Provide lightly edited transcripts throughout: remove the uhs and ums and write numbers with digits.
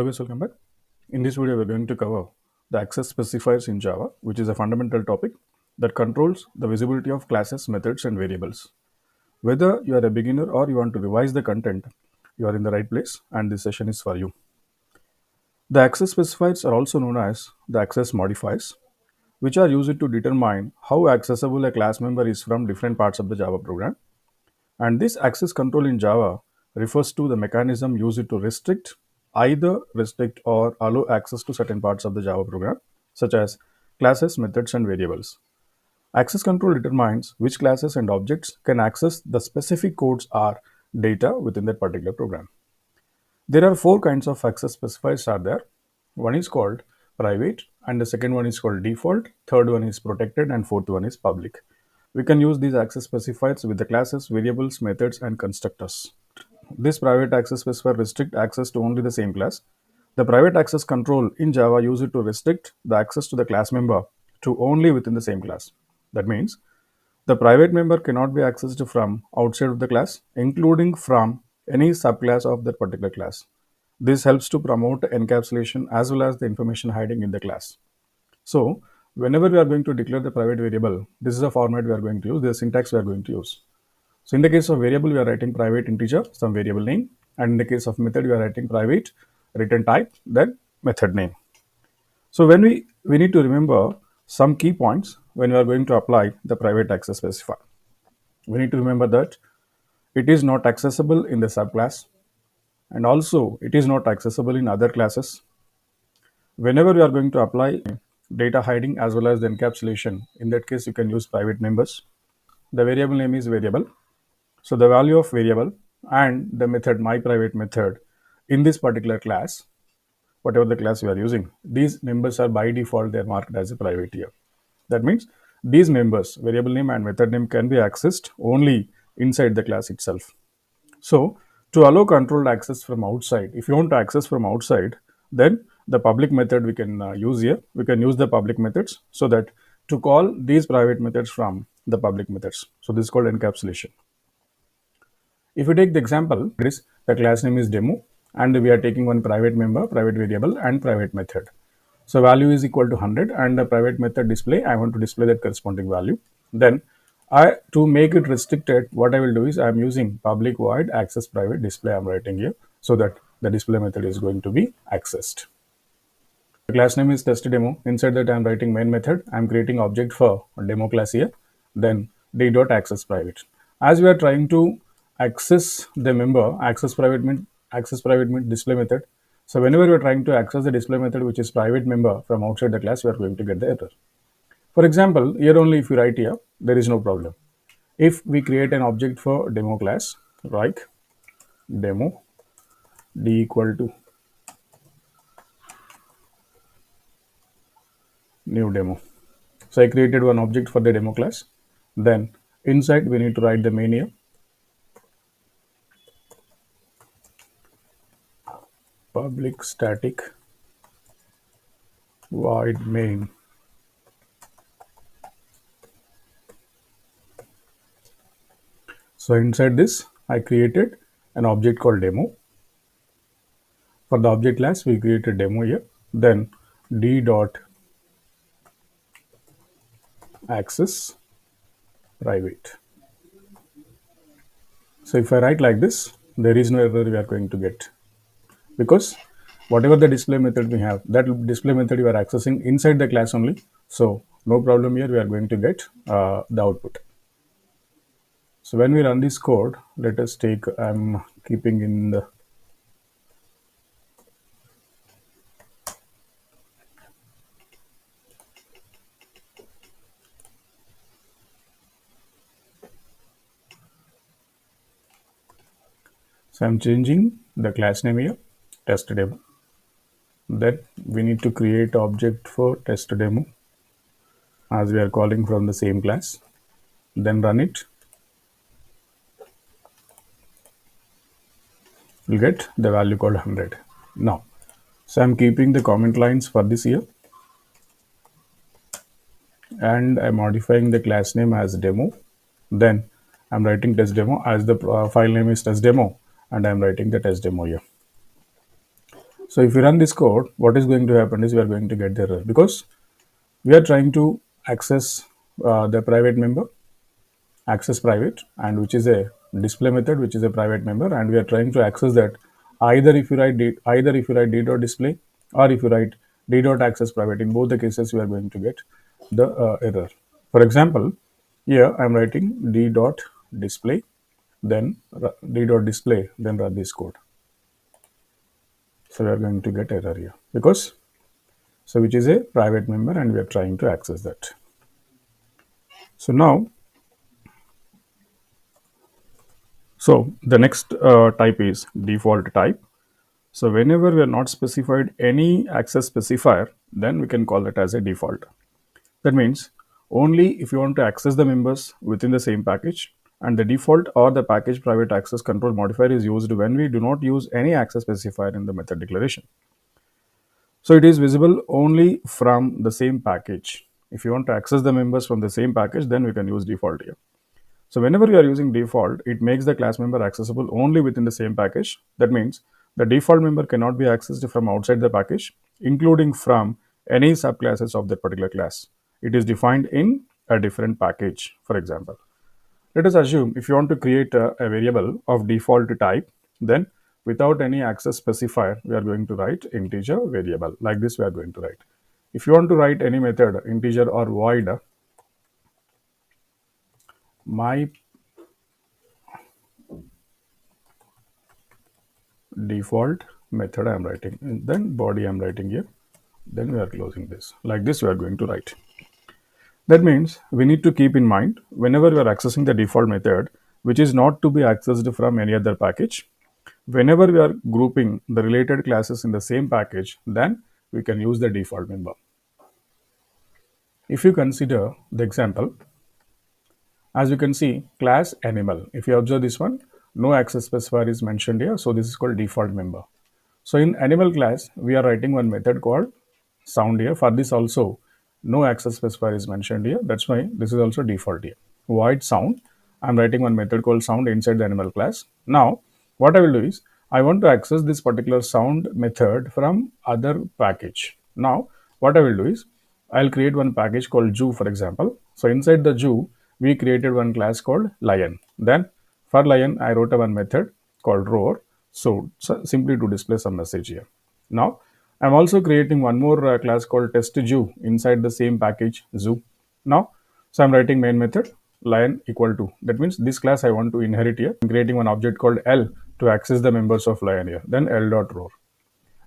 Hello guys, welcome back. In this video, we're going to cover the access specifiers in Java, which is a fundamental topic that controls the visibility of classes, methods, and variables. Whether you are a beginner or you want to revise the content, you are in the right place, and this session is for you. The access specifiers are also known as the access modifiers, which are used to determine how accessible a class member is from different parts of the Java program. And this access control in Java refers to the mechanism used to either restrict or allow access to certain parts of the Java program, such as classes, methods, and variables. Access control determines which classes and objects can access the specific codes or data within that particular program. There are four kinds of access specifiers are there. One is called private, and the second one is called default, third one is protected, and fourth one is public. We can use these access specifiers with the classes, variables, methods, and constructors. This private access specifier restrict access to only the same class. The private access control in Java use it to restrict the access to the class member to only within the same class. That means the private member cannot be accessed from outside of the class, including from any subclass of that particular class. This helps to promote encapsulation as well as the information hiding in the class. So, whenever we are going to declare the private variable, this is a format we are going to use, the syntax we are going to use. So, in the case of variable, we are writing private integer, some variable name, and in the case of method, we are writing private return type, then method name. So, when we need to remember some key points when we are going to apply the private access specifier. We need to remember that it is not accessible in the subclass, and also it is not accessible in other classes. Whenever we are going to apply data hiding as well as the encapsulation, in that case you can use private members. The variable name is variable, so the value of variable and the method my private method in this particular class, whatever the class we are using, these members are by default they are marked as a private here. That means these members, variable name and method name, can be accessed only inside the class itself. So, to allow controlled access from outside, if you want to access from outside, then the public method we can use here. We can use the public methods so that to call these private methods from the public methods. So, this is called encapsulation. If you take the example, this the class name is demo, and we are taking one private member, private variable, and private method. So value is equal to 100, and the private method display, I want to display that corresponding value. Then to make it restricted, what I will do is I am using public void access private display I am writing here, so that the display method is going to be accessed. The class name is test demo. Inside that I am writing main method. I am creating object for demo class here. Then d.access private. As we are trying to access the member, access private means display method. So whenever we are trying to access the display method, which is private member from outside the class, we are going to get the error. For example, here only if you write here, there is no problem. If we create an object for demo class, like demo d equal to new demo. So I created one object for the demo class. Then inside we need to write the main here. Public static void main. So inside this, I created an object called demo. For the object class, we created demo here. Then d.access private. So if I write like this, there is no error we are going to get, because whatever the display method we have, that display method you are accessing inside the class only. So no problem here, we are going to get the output. So when we run this code, let us take, I'm keeping in the So I'm changing the class name here, test demo. Then we need to create object for test demo, as we are calling from the same class. Then run it. We'll get the value called 100. Now, so I'm keeping the comment lines for this here, and I'm modifying the class name as demo. Then I'm writing test demo as the file name is test demo, and I'm writing the test demo here. So if we run this code, what is going to happen is we are going to get the error because we are trying to access the private member, access private, and which is a display method, which is a private member, and we are trying to access that either if you write d dot display or if you write d dot access private. In both the cases, we are going to get the error. For example, here I am writing d dot display, then d dot display, then run this code. So we are going to get error here because so which is a private member and we are trying to access that. So now, so the next type is default type. So whenever we are not specified any access specifier, then we can call it as a default. That means only if you want to access the members within the same package, and the default or the package private access control modifier is used when we do not use any access specifier in the method declaration. So it is visible only from the same package. If you want to access the members from the same package, then we can use default here. So whenever you are using default, it makes the class member accessible only within the same package. That means the default member cannot be accessed from outside the package, including from any subclasses of that particular class. It is defined in a different package. For example, let us assume if you want to create a variable of default type, then without any access specifier, we are going to write integer variable. Like this, we are going to write. If you want to write any method, integer or void, my default method I am writing, and then body I am writing here, then we are closing this. Like this, we are going to write. That means we need to keep in mind whenever we are accessing the default method, which is not to be accessed from any other package, whenever we are grouping the related classes in the same package, then we can use the default member. If you consider the example, as you can see, class animal. If you observe this one, no access specifier is mentioned here, so this is called default member. So in animal class, we are writing one method called sound here. For this also, no access specifier is mentioned here. That's why this is also default here. Void sound. I'm writing one method called sound inside the animal class. Now, what I will do is, I want to access this particular sound method from other package. Now, what I will do is, I'll create one package called Jew, for example. So inside the Jew, we created one class called lion. Then for lion, I wrote a one method called roar. So simply to display some message here. Now, I'm also creating one more class called test Jew inside the same package zoo. Now, so I'm writing main method lion equal to. That means this class I want to inherit here. I'm creating one object called L to access the members of lion here. Then L dot roar.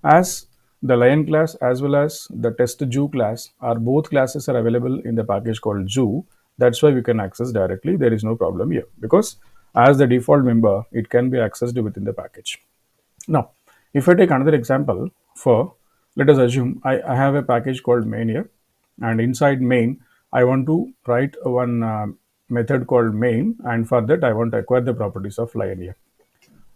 As the lion class as well as the test Jew class are both classes are available in the package called Jew. That's why we can access directly. There is no problem here because as the default member, it can be accessed within the package. Now, if I take another example for, let us assume I have a package called main here, and inside main, I want to write one method called main, and for that, I want to acquire the properties of lion here.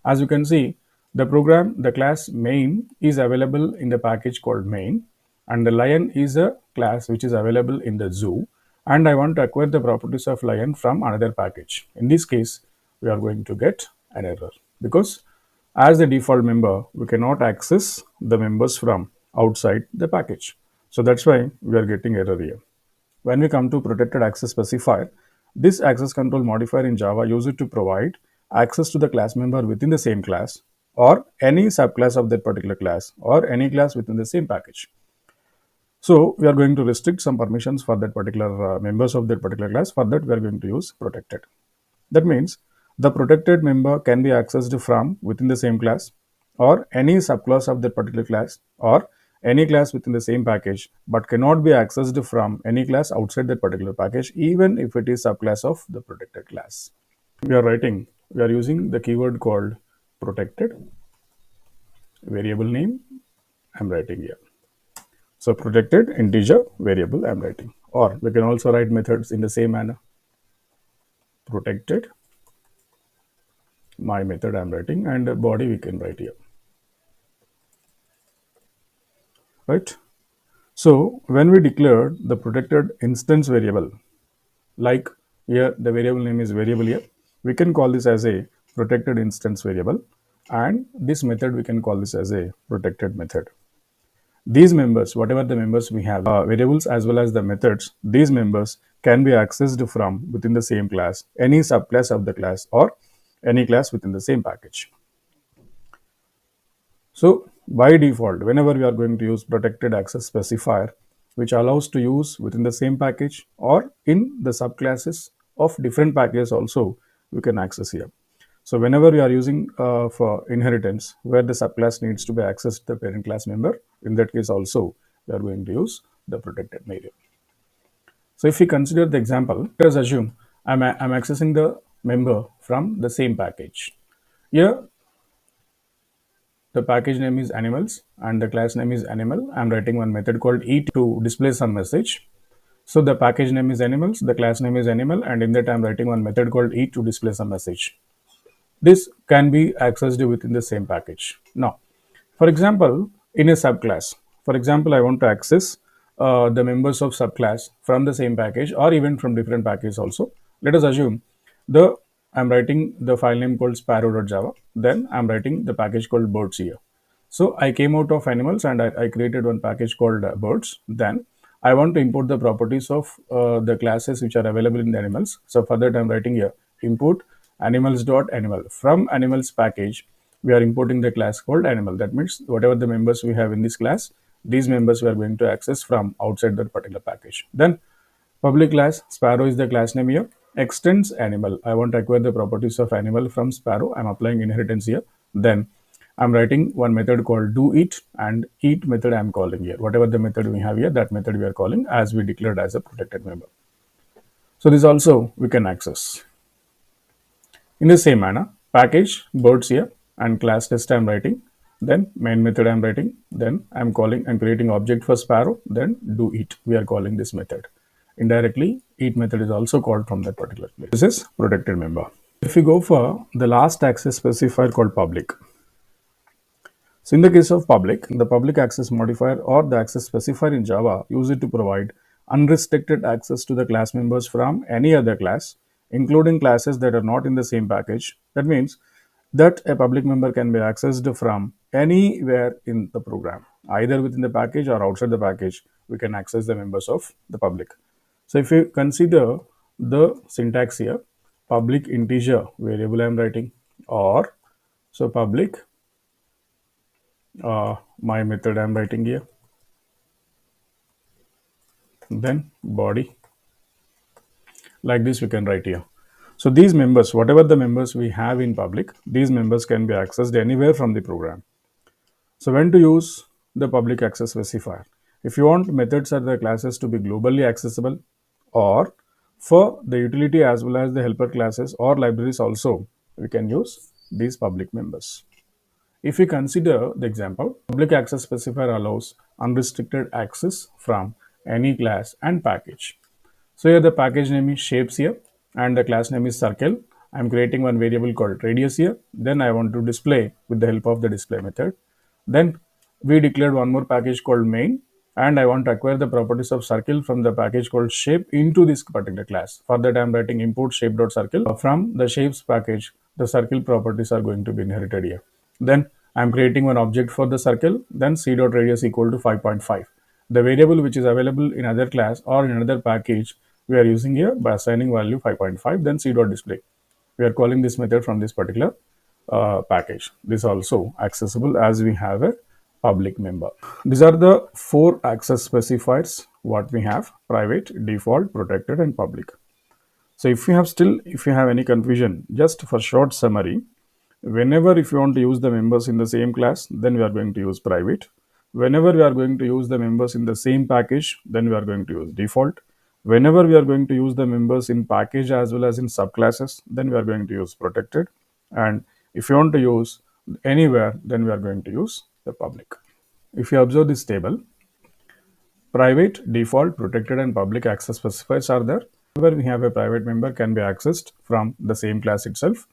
As you can see, the class main is available in the package called main, and the lion is a class which is available in the zoo, and I want to acquire the properties of lion from another package. In this case, we are going to get an error because as the default member, we cannot access the members from outside the package. So that's why we are getting error here. When we come to protected access specifier, this access control modifier in Java uses to provide access to the class member within the same class or any subclass of that particular class or any class within the same package. So we are going to restrict some permissions for that particular members of that particular class. For that, we are going to use protected. That means the protected member can be accessed from within the same class or any subclass of that particular class or any class within the same package, but cannot be accessed from any class outside that particular package, even if it is subclass of the protected class. We are using the keyword called protected, variable name, I'm writing here. So protected integer variable I'm writing, or we can also write methods in the same manner. Protected my method I'm writing, and body we can write here, right? So when we declare the protected instance variable, like here the variable name is variable here, we can call this as a protected instance variable. and this method we can call this as a protected method. These members, whatever the members we have, variables as well as the methods, these members can be accessed from within the same class, any subclass of the class, or any class within the same package. So by default, whenever we are going to use protected access specifier, which allows to use within the same package or in the subclasses of different packages also, we can access here. So whenever we are using for inheritance, where the subclass needs to be accessed to the parent class member, in that case also, we are going to use the protected variable. So if we consider the example, let us assume I'm accessing the member from the same package. Here, the package name is animals and the class name is animal. I'm writing one method called eat to display some message. So the package name is animals, the class name is animal, and in that I'm writing one method called eat to display some message. This can be accessed within the same package. Now, for example, in a subclass, for example, I want to access the members of subclass from the same package or even from different packages also. Let us assume the I'm writing the file name called sparrow.java. Then I'm writing the package called birds here. So I came out of animals and I created one package called birds. Then I want to import the properties of the classes which are available in the animals. So for that I'm writing here import animals.animal. From animals package, we are importing the class called animal. That means whatever the members we have in this class, these members we are going to access from outside that particular package. Then public class sparrow is the class name here. Extends animal. I want to acquire the properties of animal from sparrow. I'm applying inheritance here. Then I'm writing one method called do it, and eat method I'm calling here. Whatever the method we have here, that method we are calling as we declared as a protected member. So this also we can access. In the same manner, package birds here and class test I'm writing, then main method I'm writing, then I'm calling and creating object for sparrow, then do it. We are calling this method. Indirectly, eat method is also called from that particular place. This is protected member. If we go for the last access specifier called public. So in the case of public, the public access modifier or the access specifier in Java use it to provide unrestricted access to the class members from any other class, including classes that are not in the same package. That means that a public member can be accessed from anywhere in the program, either within the package or outside the package. We can access the members of the public. So if you consider the syntax here, public integer variable I'm writing, or so public my method I'm writing here, then body, like this we can write here. So these members, whatever the members we have in public, these members can be accessed anywhere from the program. So when to use the public access specifier? If you want methods or the classes to be globally accessible, or for the utility as well as the helper classes or libraries also, we can use these public members. If we consider the example, public access specifier allows unrestricted access from any class and package. So here the package name is shapes here and the class name is circle. I'm creating one variable called radius here. Then I want to display with the help of the display method. Then we declared one more package called main, and I want to acquire the properties of circle from the package called shape into this particular class. For that I'm writing import shape.circle. From the shapes package, the circle properties are going to be inherited here. Then I'm creating one object for the circle, then c.radius equal to 5.5. The variable which is available in other class or in another package, we are using here by assigning value 5.5, then c.display. We are calling this method from this particular package. This also accessible as we have a public member. These are the 4 access specifiers what we have: private, default, protected, and public. So if you have any confusion, just for short summary, whenever if you want to use the members in the same class, then we are going to use private. Whenever we are going to use the members in the same package, then we are going to use default. Whenever we are going to use the members in package as well as in subclasses, then we are going to use protected. And if you want to use anywhere, then we are going to use the public. If you observe this table, private, default, protected, and public access specifiers are there. Whenever we have a private member can be accessed from the same class itself.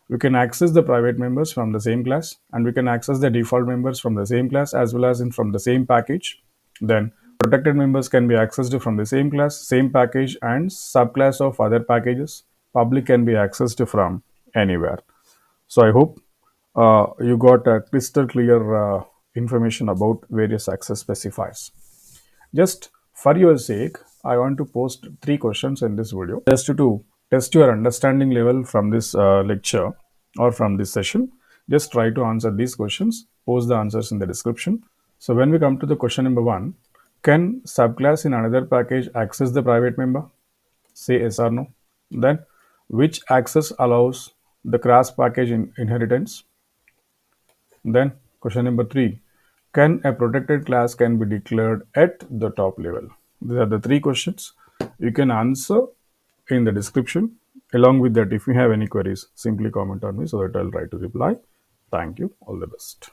We can access the private members from the same class, and we can access the default members from the same class as well as from the same package. Then protected members can be accessed from the same class, same package, and subclass of other packages. Public can be accessed from anywhere. So I hope you got a crystal clear information about various access specifiers. Just for your sake, I want to post three questions in this video just to test your understanding level from this lecture or from this session. Just try to answer these questions, post the answers in the description. So when we come to the question number one, can subclass in another package access the private member? Say yes or no. Then which access allows the class package inheritance? Then question number three, can a protected class can be declared at the top level? These are the three questions. You can answer in the description. Along with that, if you have any queries, simply comment on me so that I'll try to reply. Thank you. All the best.